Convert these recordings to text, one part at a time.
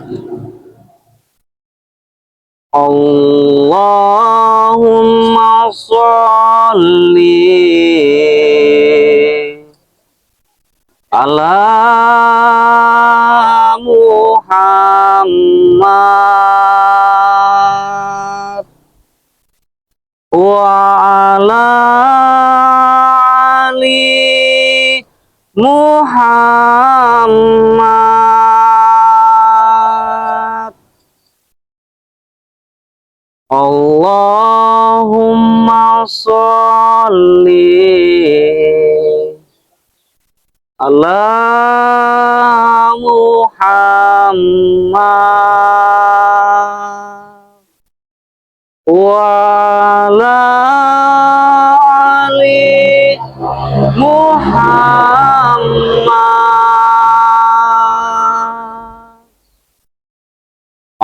Allahumma sholli ala Muhammad wa ala ali Muhammad. Allahumma sholli ala Muhammad wa ala ali Muhammad.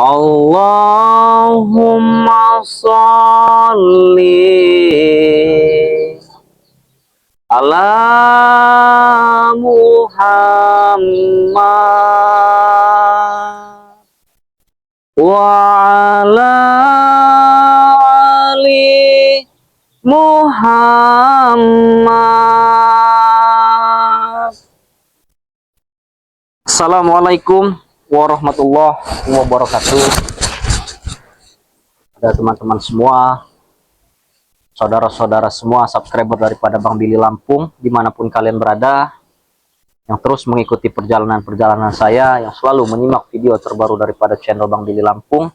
Allahumma sholli ala Muhammad wa ala ali Muhammad. Assalamualaikum warahmatullahi wabarakatuh. Ada teman-teman semua, saudara-saudara semua, subscriber daripada Bang Billy Lampung, dimanapun kalian berada, yang terus mengikuti perjalanan-perjalanan saya, yang selalu menyimak video terbaru daripada channel Bang Billy Lampung.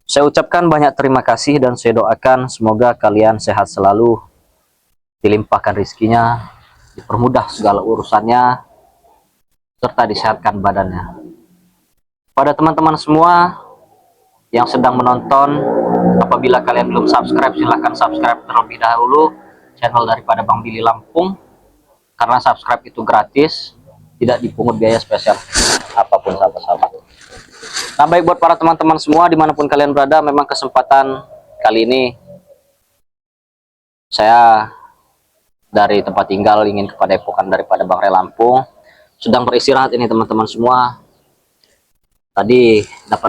Saya ucapkan banyak terima kasih dan saya doakan semoga kalian sehat selalu, dilimpahkan rezekinya, dipermudah segala urusannya, serta disehatkan badannya. Pada teman-teman semua yang sedang menonton, apabila kalian belum subscribe, silahkan subscribe terlebih dahulu channel daripada Bang Billy Lampung, karena subscribe itu gratis, tidak dipungut biaya spesial apapun, sahabat-sahabat. Nah, baik buat para teman-teman semua dimanapun kalian berada, memang kesempatan kali ini saya dari tempat tinggal ingin ke Padepokan daripada Bang Ray Lampung, sedang beristirahat ini teman-teman semua. Tadi dapat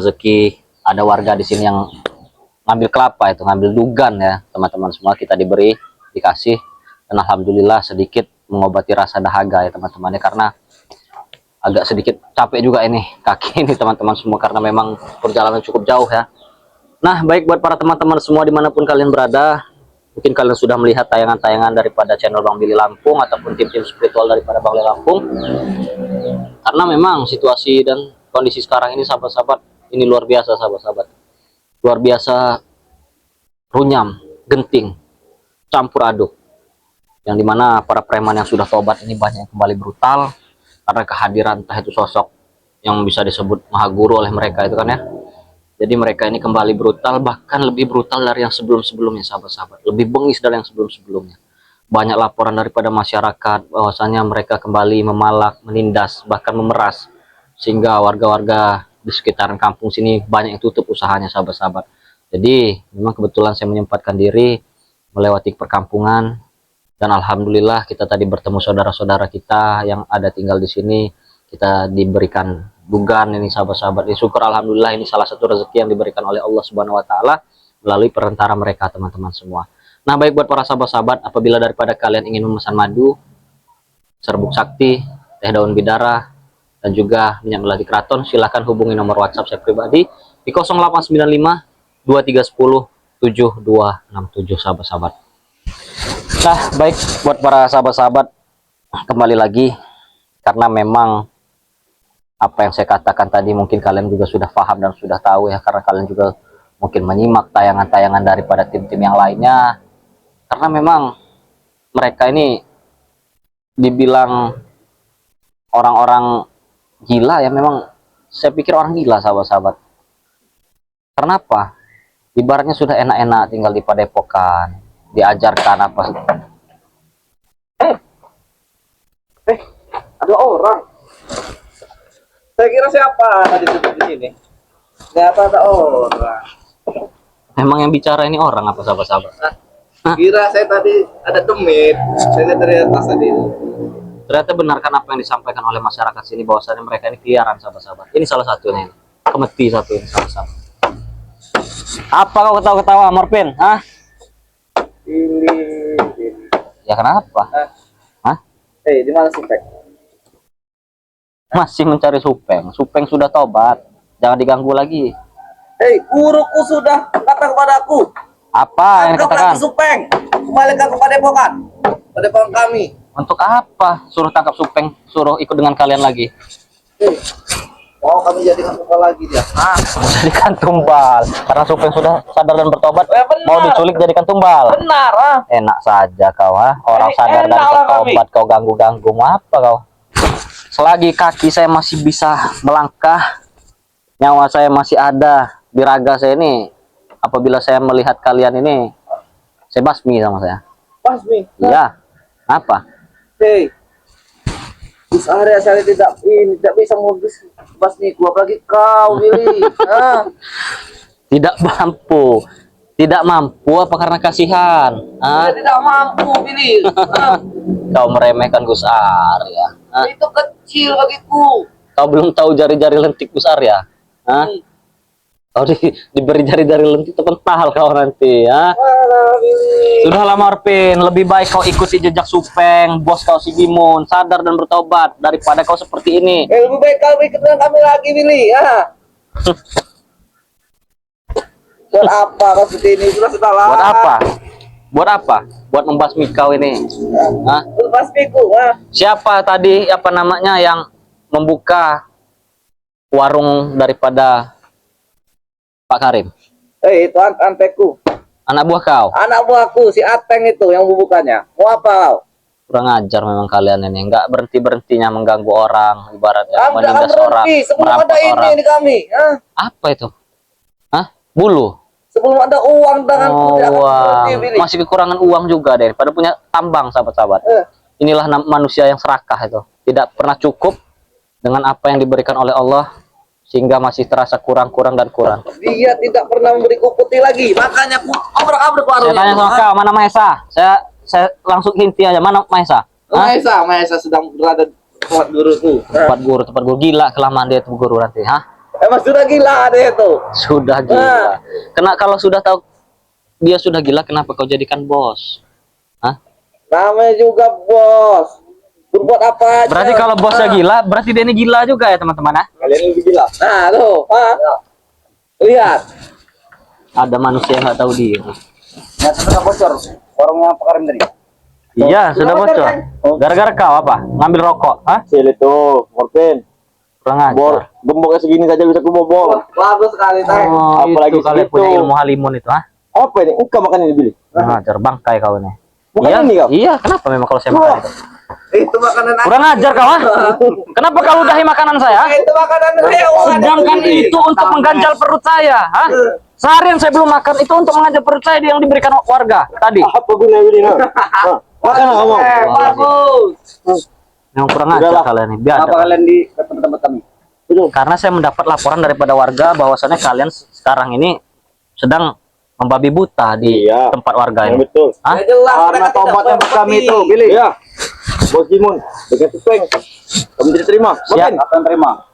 rezeki, ada warga di sini yang ngambil kelapa, itu ngambil dugan ya teman-teman semua, kita dikasih, dan alhamdulillah sedikit mengobati rasa dahaga ya teman-teman, karena agak sedikit capek juga ini kaki ini teman-teman semua, karena memang perjalanan cukup jauh ya. Nah, baik buat para teman-teman semua dimanapun kalian berada, mungkin kalian sudah melihat tayangan-tayangan daripada channel Bang Billy Lampung ataupun tim-tim spiritual daripada Bang Billy Lampung, karena memang situasi dan kondisi sekarang ini sahabat-sahabat, ini luar biasa sahabat-sahabat, luar biasa runyam, genting, campur aduk, yang dimana para preman yang sudah tobat ini banyak yang kembali brutal karena kehadiran entah itu sosok yang bisa disebut maha guru oleh mereka itu kan ya. Jadi mereka ini kembali brutal, bahkan lebih brutal dari yang sebelum-sebelumnya sahabat-sahabat, lebih bengis dari yang sebelum-sebelumnya. Banyak laporan daripada masyarakat bahwasanya mereka kembali memalak, menindas, bahkan memeras, sehingga warga-warga di sekitaran kampung sini banyak yang tutup usahanya sahabat-sahabat. Jadi memang kebetulan saya menyempatkan diri melewati perkampungan, dan alhamdulillah kita tadi bertemu saudara-saudara kita yang ada tinggal di sini. Kita diberikan dugan ini sahabat-sahabat. Syukur alhamdulillah, ini salah satu rezeki yang diberikan oleh Allah Subhanahu wa taala melalui perantara mereka teman-teman semua. Nah, baik buat para sahabat-sahabat, apabila daripada kalian ingin memesan madu, serbuk sakti, teh daun bidara, dan juga minyak melati keraton, silahkan hubungi nomor WhatsApp saya pribadi di 0895 2310 7267 sahabat-sahabat. Nah, baik buat para sahabat-sahabat, kembali lagi, karena memang apa yang saya katakan tadi mungkin kalian juga sudah paham dan sudah tahu ya, karena kalian juga mungkin menyimak tayangan-tayangan daripada tim-tim yang lainnya. Karena memang mereka ini dibilang orang-orang gila ya, memang saya pikir orang gila sahabat-sahabat. Karena apa? Ibaratnya sudah enak-enak tinggal di Padepokan, diajarkan apa. Ada orang. Saya kira siapa tadi di sini? Ternyata ada orang. Emang yang bicara ini orang apa sahabat-sahabat? Kira saya tadi ada demit. Saya lihat dari atas tadi. Ternyata benar kan apa yang disampaikan oleh masyarakat sini bahwasanya mereka ini keliaran sahabat-sahabat. Ini salah satunya ini. Kemeti satu ini salah satu. Apa kau ketawa-ketawa, Morpin? Hah? Ini. Ya kenapa? Hah? Di mana Supeng? Masih mencari Supeng. Supeng sudah tobat. Jangan diganggu lagi. Guruku sudah kata kepadaku. Apa yang dikatakan? Supeng, kembalikan kepada Padepokan. Padepokan kami. Untuk apa? Suruh tangkap Supeng, suruh ikut dengan kalian lagi. Mau kami jadikan tumbal lagi dia. Jadikan tumbal. Karena Supeng sudah sadar dan bertobat. Mau diculik jadikan tumbal. Benar. Enak saja kau, ha? Orang sadar dan bertobat kau ganggu-ganggu. Mau apa kau? Selagi kaki saya masih bisa melangkah, nyawa saya masih ada di raga saya ini, apabila saya melihat kalian ini, saya basmi sama saya. Basmi? Iya. Apa? Gus Arya saya tidak bisa modus basmi ku, apalagi kau, Willy. Tidak mampu. Tidak mampu apa karena kasihan? Saya tidak mampu, Willy. Kau meremehkan Gus Arya. Itu kecil bagiku. Kau belum tahu jari-jari lentik Gus Arya. Kau diberi jari-jari lentik terpental kau nanti, ya. Sudahlah Marvin, lebih baik kau ikuti jejak Supeng, bos kau si Gimun, sadar dan bertobat daripada kau seperti ini. Lebih baik kau ikut dengan kami lagi, Willy. Buat apa kau seperti ini? Sudah lah. Buat apa? Buat apa? Buat membasmi kau ini. Basmiku. Siapa tadi apa namanya yang membuka warung daripada Pak Karim? Itu antekku. Anak buah kau? Anak buahku, si Ateng itu yang bubukannya. Mau apa kau? Kurang ajar memang kalian ini. Nggak berhenti-berhentinya mengganggu orang, ibaratnya Kamu jangan menindas orang, berhenti sebelum ada merampas ini orang. di kami. Apa itu? Hah? Bulu? Sebelum ada uang tanganku tidak akan berhenti, Willy. Masih kekurangan uang juga deh. Pada punya tambang sahabat-sahabat. Inilah manusia yang serakah itu. Tidak pernah cukup dengan apa yang diberikan oleh Allah, sehingga masih terasa kurang dan kurang. Dia tidak pernah memberiku putih lagi, makanya aku obrak-abrik warungnya. Saya tanya sama kau, mana Maesa? Saya langsung inti aja, mana Maesa? Maesa sedang berada di tempat guruku. Tempat guru gila kelamaan dia itu guru nanti, Emang sudah gila dia itu. Sudah gila. Kalau sudah tahu dia sudah gila, kenapa kau jadikan bos? Namanya juga bos. Berbuat apa aja. Berarti kalau bosnya gila, berarti dia ini gila juga ya teman-teman, Kalian lebih gila. Nah, tuh, lihat. Ada manusia yang nggak tahu dia. Nah, sudah bocor warungnya Pak Karim tadi. Iya, sudah bocor. Gara-gara kau apa? Ngambil rokok, Sile tuh, Morpin. Kurang ajar. Gemboknya segini saja bisa kubobol. Bagus sekali, Teng. Apalagi kalian punya ilmu halimun itu, Apa ini? Engkau makan ini, Billy. Kurang ajar, bangkai kau ini. Bukan ini kau? Iya, kenapa memang kalau saya makan itu? Itu makanan Kurang ajar kau, Kenapa kau ludahi makanan saya? Itu makanan hewan. Sedangkan itu untuk mengganjal perut saya, Seharian saya belum makan, itu untuk mengganjal perut saya yang diberikan warga tadi. Apa gunanya ini? Makan kamu. Bagus. Yang kurang ajar kalian ini. Biar Apa kalian di tempat-tempat kami? Karena saya mendapat laporan daripada warga bahwasannya kalian sekarang ini sedang membabi buta di tempat warga ini. Betul. Ya jelas karena tobatnya kami itu, Billy. Iya. Bos Gimun, dengan Supeng. Kamu tidak terima? Siap. Akan terima.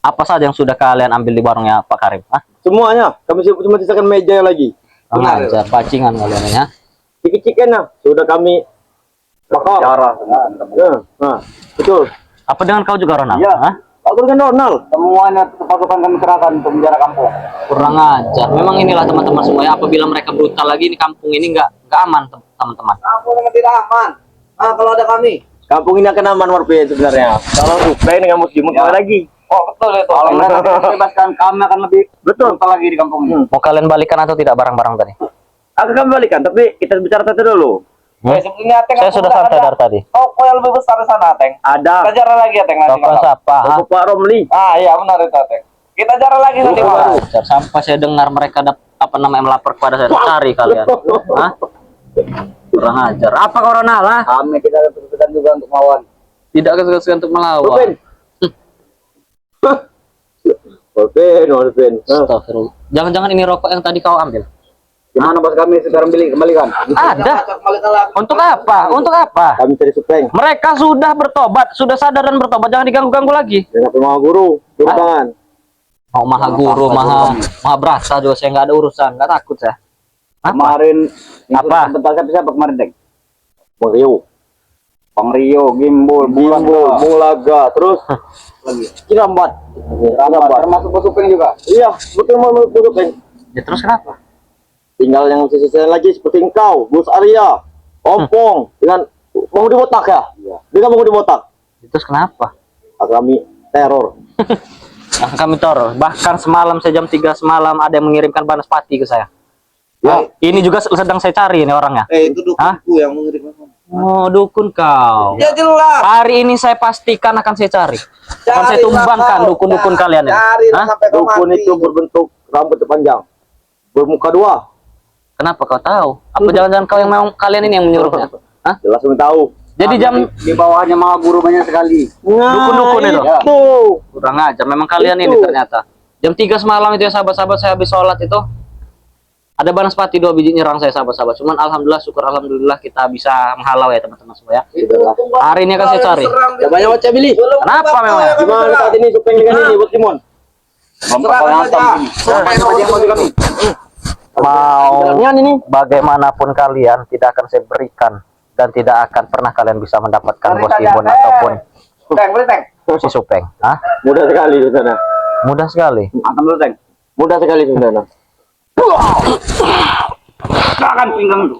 Apa saja yang sudah kalian ambil di warungnya Pak Karim? Semuanya. Kami cuma sisakan meja lagi. Kurang ajar, pacingan kalian ini, Ciki-cikin sudah kami bakar. Nah, betul. Apa dengan kau juga, Ronald? Iya. Aku dengan Ronald. Semuanya pasukan kami kerahkan untuk menjara kampung. Kurang ajar. Memang inilah teman-teman semuanya. Apabila mereka brutal lagi, ini kampung ini nggak aman, teman-teman. Kampung memang tidak aman. Kalau ada kami. Kampung ini akan aman, Morpin, sebenarnya. Kalau Supeng dengan Muslimun lagi. Oh, betul itu. Kalau mereka bebaskan, kami akan lebih brutal lagi di kampung ini. Mau kalian balikan atau tidak barang-barang tadi? Akan kami balikan, tapi kita bicara tadi dulu. Saya sudah santai dari tadi. Toko yang lebih besar di sana, Teng. Ada. Kita jalan lagi ya, Teng. Toko siapa? Toko Pak Romli. Iya benar itu, Teng. Kita jalan lagi nanti, Pak. Sampai saya dengar mereka melapor kepada saya. Cari kalian. Kurang ajar. Apa corona lah? Kami kita kesulitan juga untuk melawan. Tidak kesulitan untuk melawan. Morpin. Astagfirullah. Jangan-jangan ini rokok yang tadi kau ambil? Gimana bos kami sekarang kembalikan? Ada. Untuk apa? Untuk apa? Kami cari Supeng. Mereka sudah bertobat, sudah sadar dan bertobat. Jangan diganggu-ganggu lagi. Jangan mau guru tangan. Mau maha guru, maha berasa juga saya nggak ada urusan, nggak takut saya. Apa? Kemarin Apa? siapa kemarin dek? Bang Rio, Gimbul, Bulaga, terus lagi Kirambat, termasuk Supeng juga. Iya, betul mau Supeng. Ya terus kenapa? Tinggal yang sisa lagi seperti engkau, Gus Arya, Ompong, dengan mau dibotak ya? Iya. Dia mau dibotak. Terus kenapa? Kami teror. Nah, kami teror. Bahkan semalam saya jam 3 semalam ada yang mengirimkan banaspati ke saya. Ya. Ini juga sedang saya cari ini orangnya. Itu dukunku yang mengirim. Oh, dukun kau. Ya jelas. Hari ini saya pastikan akan saya cari. Akan saya tumbangkan dukun-dukun kalian ini. Dukun itu berbentuk rambut panjang, bermuka dua. Kenapa kau tahu? Apa jangan-jangan kau yang memang kalian ini yang menyuruhnya? Hah? Jelas kami tahu. Jadi jam di bawahnya malah guru banyak sekali. dukun-dukun itu. Kurang ajar memang kalian Itu. ini ternyata. Jam 3 semalam itu ya sahabat-sahabat, saya habis sholat itu ada banaspati 2 biji nyerang saya sahabat-sahabat. Cuman alhamdulillah, syukur alhamdulillah kita bisa menghalau ya teman-teman semua ya. Hari ini akan saya cari. Ya banyak wajah Billy. Kenapa memang ya? Gimana saat ini Supeng dengan ini buat Timon? Mau bagaimanapun kalian tidak akan saya berikan dan tidak akan pernah kalian bisa mendapatkan bos Timun ataupun si Supeng. Hah? Mudah sekali di sana. Mudah sekali. Antam dulu, Teng. Mudah sekali di sana. Akan pinggang itu.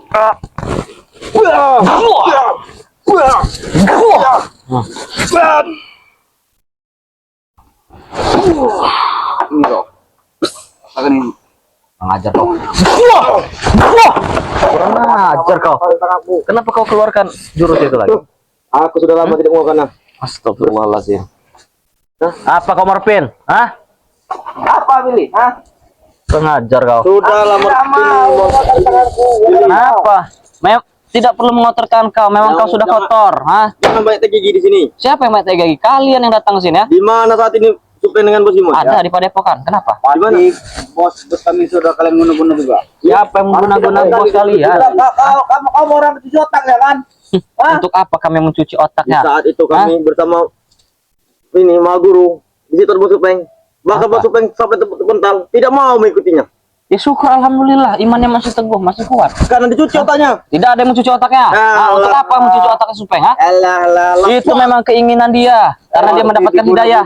Ini loh. Akan ini. Mengajar kau. Kurang ajar kau. Kenapa kau keluarkan jurus itu lagi? Aku sudah lama tidak mau kena. Astagfirullahaladzim. Apa kau Morpin? Hah? Apa Billy? Hah? Pengajar kau. Sudah lama Kenapa? Tidak perlu mengotorkan kau. Memang kau sudah kotor. Hah? Jangan banyak gigi di sini. Siapa yang banyak gigi? Kalian yang datang ke sini ya? Di mana saat ini Supeng dengan Bos Timon? Ada di Padepokan. Kenapa? Di mana? Bos kami sudah kalian guna-guna juga. Siapa yang menggunakan bos kalian? Kamu orang cuci otak ya kan? Untuk apa kami mencuci Di otaknya? saat itu kami bersama ini Ma Guru di situ Bos Supeng. Bahkan Bos Supeng sampai terpental tidak mau mengikutinya. Ya syukur alhamdulillah imannya masih teguh, masih kuat. Karena dicuci otaknya. Tidak ada yang mencuci otaknya. Untuk apa mencuci otaknya Supeng? Ha? Itu memang keinginan dia karena dia mendapatkan hidayah.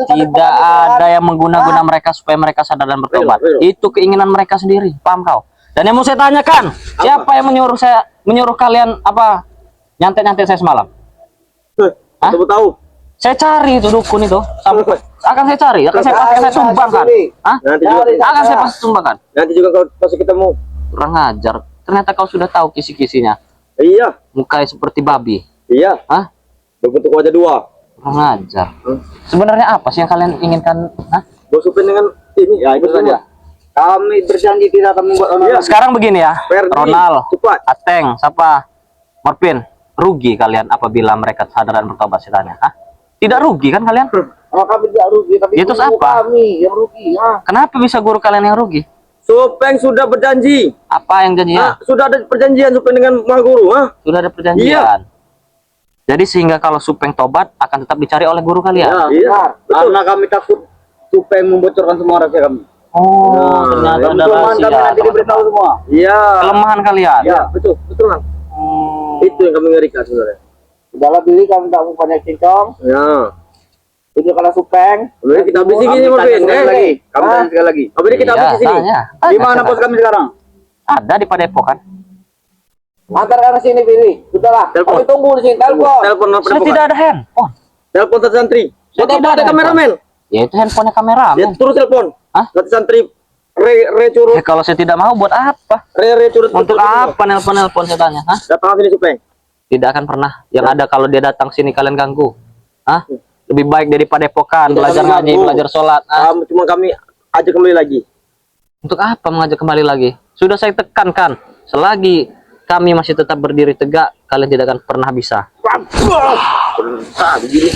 Tidak ada yang mengguna-guna mereka supaya mereka sadar dan bertobat. Itu keinginan mereka sendiri. Paham kau? Dan yang mau saya tanyakan, siapa yang menyuruh kalian apa nyantet-nyantet saya semalam? Hah? Tahu. Saya cari itu dukun itu. Akan saya cari, akan saya sumbangkan. Hah? Akan saya pasti sumbangkan. Nanti juga kau pasti ketemu. Kurang ajar. Ternyata kau sudah tahu kisi-kisinya. Iya. Mukanya seperti babi. Iya. Hah? Berbentuk wajah dua. Kurang ajar. Sebenarnya apa sih yang kalian inginkan? Hah? Bos Supeng dengan ini ya ikut saja. Kami berjanji tidak akan membuat orang. Sekarang begini ya. Ferdi, Ronald, cepat. Ateng, siapa? Morpin, rugi kalian apabila mereka sadar dan bertobat setannya. Hah? Tidak rugi kan kalian? Kalau kami tidak rugi, tapi itu apa? Kami yang rugi. Ya. Kenapa bisa guru kalian yang rugi? Supeng sudah berjanji. Apa yang janjinya? Sudah ada perjanjian Supeng dengan Ma Guru. Sudah ada perjanjian. Iya. Jadi sehingga kalau Supeng tobat akan tetap dicari oleh guru kalian. Iya. Karena kami takut Supeng membocorkan semua rahasia kami. Oh, ternyata ada rahasia. Kami nanti diberitahu semua. Iya. Kelemahan kalian. Iya, betul kan. Itu yang kami ngerikan sebenarnya. Udahlah Billy, kami tak mau banyak cincong. Ya. Itu kalau Supeng. Udah kita habis gini Morpin. Lagi. Kami tanya sekali lagi. Habis ini kita habis di sini. Di mana bos kami sekarang? Ada di Padepokan. Antar ke sini Billy. Sudahlah. Kami tunggu di sini. Telepon. Sudah tidak ada handphone. Telepon satu santri. Sudah ada kameramen. Ya itu handphonenya kameramen. Ya terus telepon. Satu santri. Re curut. Kalau saya tidak mau buat apa? Re curut. Untuk apa nelpon saya tanya? Hah? Datang sini Supeng. Tidak akan pernah. Yang ada kalau dia datang sini kalian ganggu. Hah? Lebih baik daripada Padepokan, belajar ngaji, belajar sholat. Cuma kami ajak kembali lagi. Untuk apa mengajak kembali lagi? Sudah saya tekankan. Selagi kami masih tetap berdiri tegak, kalian tidak akan pernah bisa. Begini.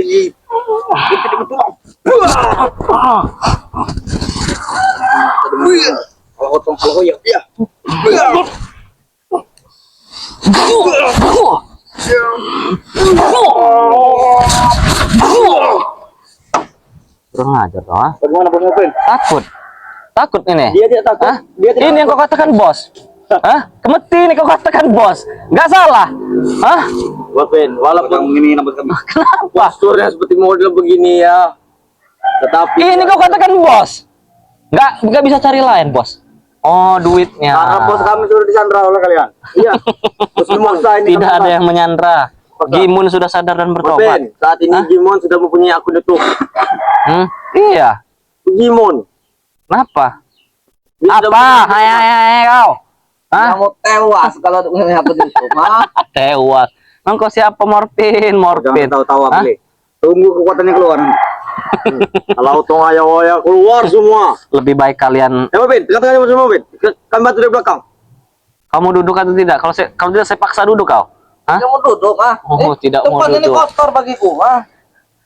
di betul. Kalau otong kalau ya. Kurang ajar kau, ah. Bagaimana Bang Mopin? Takut ini. Dia tidak takut. Hah? Dia tidak Ini yang kau katakan bos. Hah? Kemeti ini kau katakan bos. Nggak salah. Hah? Mopin, walaupun ini nampak kami. Kenapa? Posturnya seperti model begini ya. Tetapi Ini kau katakan bos. Nggak bisa cari lain bos. Oh, duitnya. karena bos kami sudah disandra oleh kalian. Iya. Bos memaksa ini. Tidak ada yang menyandra. Gimun sudah sadar dan bertobat. Mopin, saat ini Gimon sudah mempunyai akun YouTube. Iya. Gimon. Kenapa? Dia sudah Apa? mempunyai- Hai kau. Hah? Kamu tewas kalau punya akun YouTube. Hah? Tewas. Engkau siapa Morpin? Morpin. Jangan tahu-tahu Hah? beli. Tunggu kekuatannya keluar. Kalau tong ayah keluar semua. Lebih baik kalian Mopin, katakan semua Mopin. Kami bantu dari belakang. kamu duduk atau tidak? Kalau tidak saya paksa duduk kau. Hah? Kamu duduk, ah. Oh, tidak mau Tempat ini duduk. kotor bagiku, ah.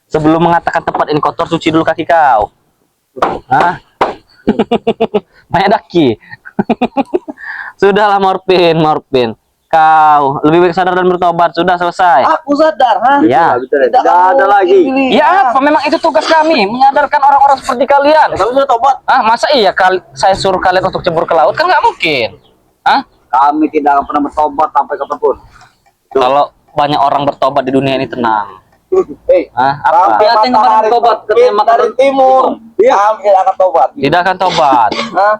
Sebelum mengatakan tempat ini kotor, cuci dulu kaki kau. Hah? Banyak daki. Sudahlah Morpin. Kau lebih baik sadar dan bertobat. Sudah selesai. Aku sadar, ha? Ya. Tidak ada lagi. Ya apa? Memang itu tugas kami, menyadarkan orang-orang seperti kalian. Kami sudah tobat. Ah, masa iya saya suruh kalian untuk cebur ke laut? Kan nggak mungkin. Hah? Kami tidak akan pernah bertobat sampai kapanpun. Kalau banyak orang bertobat di dunia ini tenang. Hei, Hah? Apa? sampai matahari terbit dari timur. Kami tidak akan tobat. Tidak akan tobat Hah?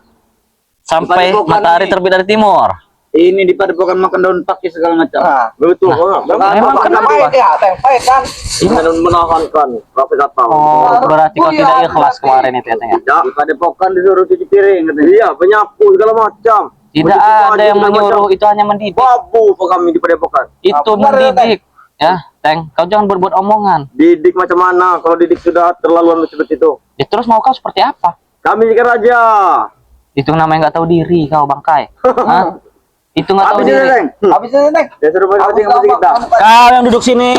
sampai Padepokan matahari ini. terbit dari timur. Ini di padepokan makan daun pakis segala macam. Betul. memang kenapa? Ya, tempe kan. Ini menahankan Rapi kata. Oh, berarti kau tidak ikhlas kemarin itu ya, Teng, ya? Tidak. Di padepokan disuruh cuci piring katanya. Iya, penyapu segala macam. Tidak Mencuci ada baju yang segala menyuruh, macam. itu hanya mendidik. Babu apa kami di padepokan. Itu benar, mendidik. Ya, Teng, kau jangan berbuat omongan. Didik macam mana kalau didik sudah terlaluan seperti itu? Ya, terus mau kau seperti apa? Kami kan raja. Itu namanya nggak tahu diri kau, Bangkai. Hah? Itu nggak tahu Habis ini, diri. Neng. Habis ini, Neng. Ya suruh masing-masing kita. Kau yang duduk sini.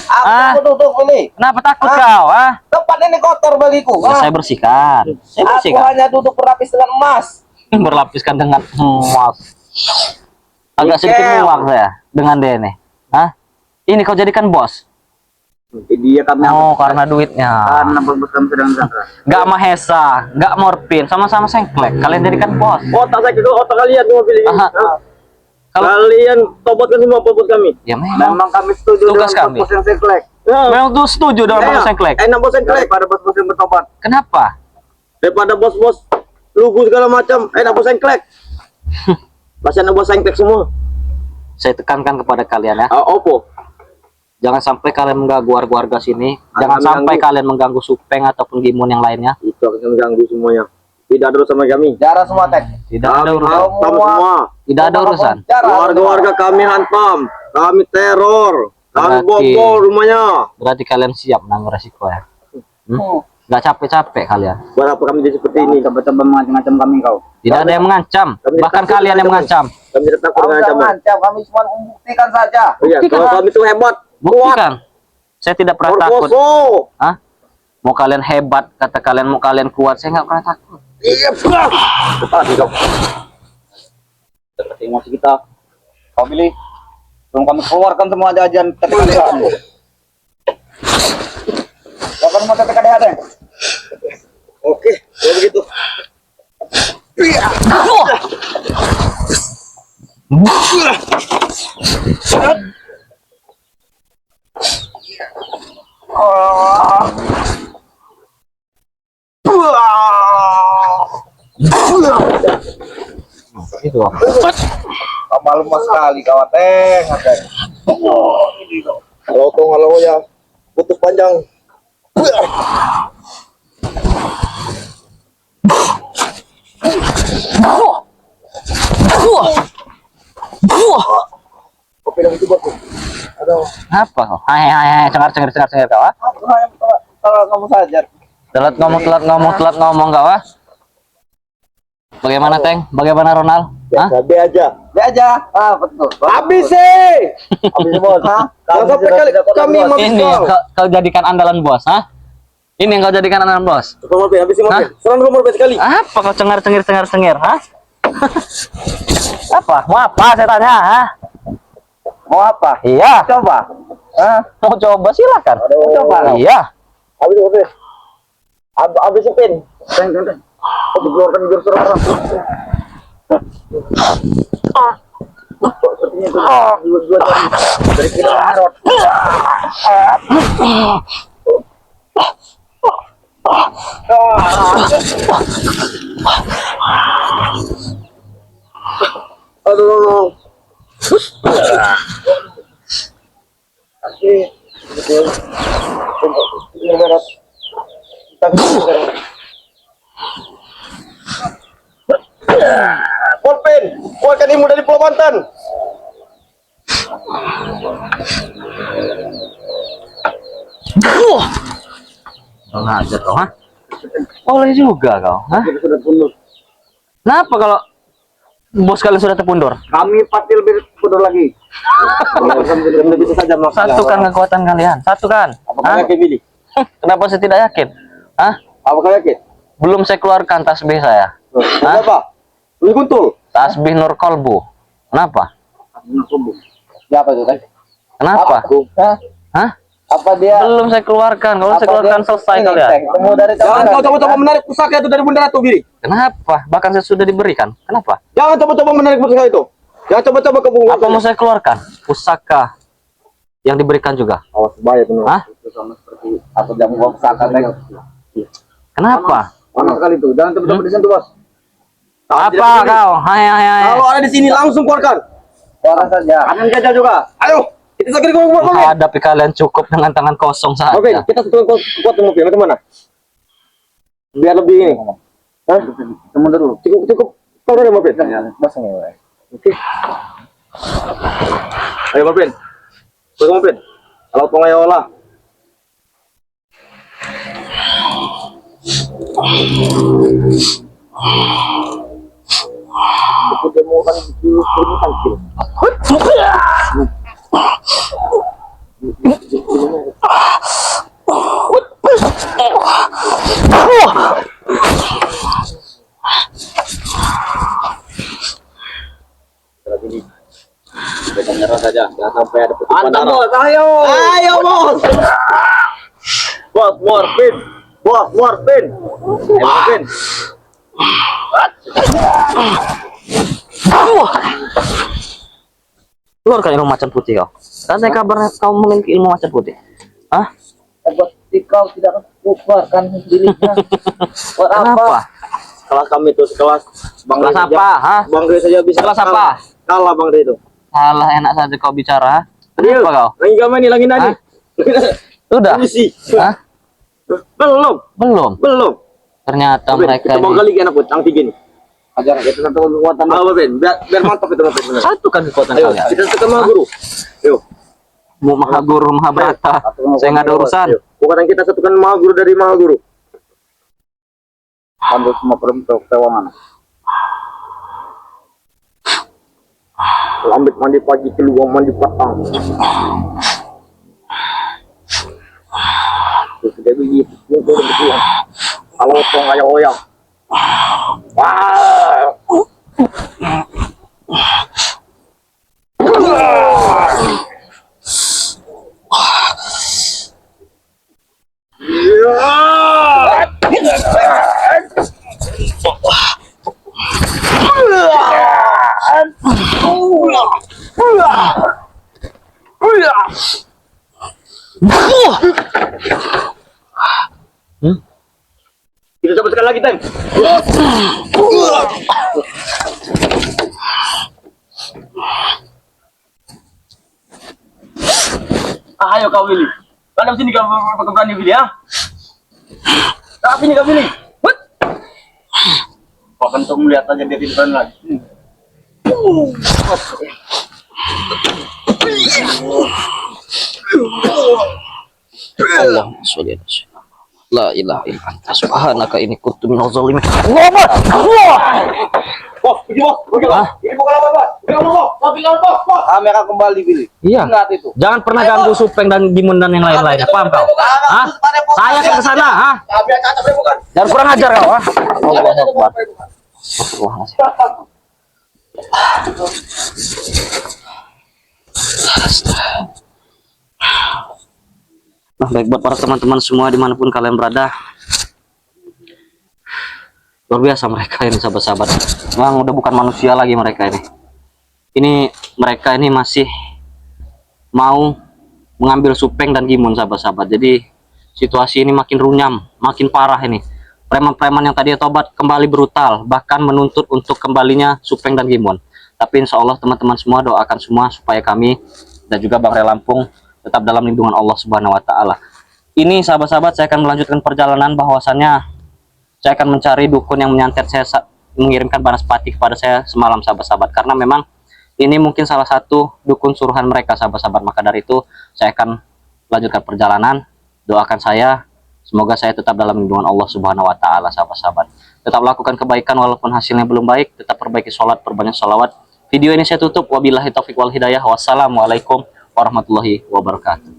Ah, Aku duduk ini. kenapa takut kau? Ah, Tempat ini kotor bagiku. ya, saya bersihkan. Saya Aku bersihkan. hanya duduk berlapis dengan emas. Berlapiskan dengan emas. Agak sedikit Nikel. muak saya dengan dia nih. Hah? Ini kau jadikan bos? Dia kami Oh, karena duitnya. karena bos kami sedang disandra. Gak Mahesa, gak Morpin, sama-sama Sengklek. Kalian jadikan bos. Otak saya itu otak kalian semua pilih. Aha. Kalau Kalian tobatkan semua bos kami. ya memang, Memang kami setuju Tugas dengan kami. bos yang seklek. memang tuh setuju dengan bos Sengklek. Enak bos seklek daripada bos-bos yang bertobat. Kenapa? Daripada bos-bos lugu segala macam, enak bos seklek. Masih enak bos seklek semua. Saya tekankan kepada kalian ya. Opo. Jangan sampai kalian mengganggu warga sini. Jangan Kami sampai ganggu. kalian mengganggu Supeng ataupun Gimun yang lainnya. Itu akan mengganggu semuanya. Tidak ada urusan sama kami. Jarah semua tek. Tidak ada urusan. Hantam semua. Tidak ada urusan. Warga-warga kami hantam. Kami teror. Kami Berarti- bobol rumahnya. Berarti kalian siap menanggung resiko ya. Gak capek-capek kalian. Buat apa kami jadi seperti ini? Coba-coba mengancam kami kau. Tidak ada yang mengancam. Kami Bahkan takut kalian yang dengan mengancam. Kami tidak takut dengan ancaman. kami cuma membuktikan saja. Oh iya, Buktikan. kalau kami itu hebat. Buktikan. Saya tidak pernah takut. Orkoso. Hah? Mau kalian hebat, kata kalian mau kalian kuat, saya nggak pernah takut. Iya, bro. Cepat kau. Cepat emosi kita. Kau pilih. Belum kami keluarkan semua jajan TKDH. Kapan mau TKDH deh? Oke, kalau begitu. Itu. Kamu lemah sekali kawan teng. Kalau tong kalau ya putus panjang. Kopi yang itu buat. Aduh. Apa kau? Hai, cengar kau. Ah? Aku hanya kalau kamu saja. Telat ngomong kau. Ah? Bagaimana Teng? Bagaimana Ronald? Hah? B aja. B aja. Ah, betul. Habis sih. Habis bos. Kalau sampai kali kami Ini yang kau jadikan andalan bos, hah? Ini yang kau jadikan andalan bos. Nomor B, habis nomor B. Serang nomor B sekali. Apa kau cengar-cengir, hah? Apa? Mau apa saya tanya, hah? Mau apa? Iya. Coba. Hah? Mau coba silakan. Mau coba. Iya. Habis nomor B. Habis pin. Teng. Oh, dikeluarkan jurus orang. Sepertinya itu dua dari kita marot. Aduh. Asik. Betul. Ini marot. Polpen, keluarkan ilmu dari Pulau Banten. Ngajar kau, hah? Boleh juga kau, hah? Sudah pundur. Kenapa kalau bos kalian sudah terpundur? Kami pasti lebih pundur lagi. Belum bisa saja masalah. Satukan kekuatan kalian, satukan. Apa kau yakin, Billy? Kenapa saya tidak yakin? Hah? Apa kau yakin? Belum saya keluarkan tasbih saya. Hah? Apa? Ini kuntul. Tasbih Nur Kolbu. Kenapa? Siapa itu kan? Kenapa? Hah? Hah? Apa dia? Belum saya keluarkan. Kalau saya keluarkan selesai kalian. Temu dari jangan kau coba-coba menarik pusaka itu dari Bunda Ratu, Billy. Kenapa? Bahkan saya sudah diberikan. Kenapa? Jangan coba-coba menarik pusaka itu. Jangan coba-coba kamu. Apa mau saya keluarkan? Pusaka yang diberikan juga. Awas bahaya benar. Hah? Itu sama seperti atau jamu pusaka teng. Kenapa? Panas sekali itu. Jangan coba-coba di sana, Bos. Apa kau? Hai. Kalau ada di sini langsung keluarkan. Keluarkan saja. Kanan gajah juga. Ayo, kita segera keluar. Menghadapi kalian cukup dengan tangan kosong saja. Oke, kita satukan kekuatan mobil. Bagaimana? Biar lebih ini. Hah? Temu dulu. Cukup. Kau ada mobil? Basang ya. Oke. Ayo mobil. Kau mobil. Kalau pengayola. Aku demo kan dulu tampil. Kita nyerah saja, jangan sampai ada petukan darah. Bos, ayo bos. Bos, morfin. Bos, morfin. Morfin. Keluarkan ilmu macan putih kau. Kan saya kabar kau memiliki ilmu macan putih. Hah? Kau tidak keluarkan dirinya. Buat apa? Kenapa? Kelas kami itu sekelas Bang Kelas Rey apa? saja. Hah? Bang Rey saja bisa. Kelas apa? Kalah Bang Rey itu. Salah enak saja kau bicara. Kenapa kau? Lagi gamen nih, lagi nadi. Hah? Sudah? Misi. Hah? Belum. Ternyata mereka kita mau ini kali anak putang tiga nih. Ajar kita satu kekuatan. Apa Ben? Biar mantap itu Ben. satukan kekuatan Ayo, kalian. kita ketemu guru. Ayo. Mau Maha Guru, Maha Brata. Saya nggak ada urusan. Ayo. Kekuatan kita satukan Maha Guru dari Maha Guru. Ambil semua perempuan kewangan. Lambat mandi pagi, keluar mandi petang. Terus dia begitu, dia berpulang. Kalau tong kayak oyang. Wah. Kita coba sekali lagi, Tem. Ayo kau Willy. Kau sini kau berani Willy ya. Tapi ini kau Willy. Kau akan tuh melihat aja dia di depan lagi. Allah sholli la ilaha illa anta subhanaka inni kuntu minaz zalimin. Bos, pergi bos. Hah? Ini bukan apa bos. Bilang bos. Kami akan kembali Billy. Iya. Ingat itu. Jangan pernah ganggu Supeng dan Gimun dan yang lain-lainnya. Paham kau? Hah? Saya akan ke sana, hah? Kami akan cacat bukan. Jangan kurang ajar kau, hah? Allahu Akbar. Astagfirullahaladzim. Nah, baik buat para teman-teman semua dimanapun kalian berada. Luar biasa mereka ini, sahabat-sahabat. Memang udah bukan manusia lagi mereka ini. Mereka ini masih mau mengambil Supeng dan Gimun, sahabat-sahabat. Jadi situasi ini makin runyam, makin parah ini. Preman-preman yang tadi tobat kembali brutal, bahkan menuntut untuk kembalinya Supeng dan Gimun. Tapi insya Allah teman-teman semua doakan semua supaya kami dan juga Bang Ray Lampung tetap dalam lindungan Allah Subhanahu wa taala. Ini sahabat-sahabat, saya akan melanjutkan perjalanan, bahwasannya saya akan mencari dukun yang menyantet saya, mengirimkan banaspati kepada saya semalam, sahabat-sahabat, karena memang ini mungkin salah satu dukun suruhan mereka, sahabat-sahabat. Maka dari itu saya akan lanjutkan perjalanan. Doakan saya, semoga saya tetap dalam lindungan Allah Subhanahu wa taala, sahabat-sahabat. Tetap lakukan kebaikan walaupun hasilnya belum baik, tetap perbaiki sholat, perbanyak sholawat. Video ini saya tutup. Wabillahi taufiq wal hidayah. Wassalamualaikum warahmatullahi wabarakatuh.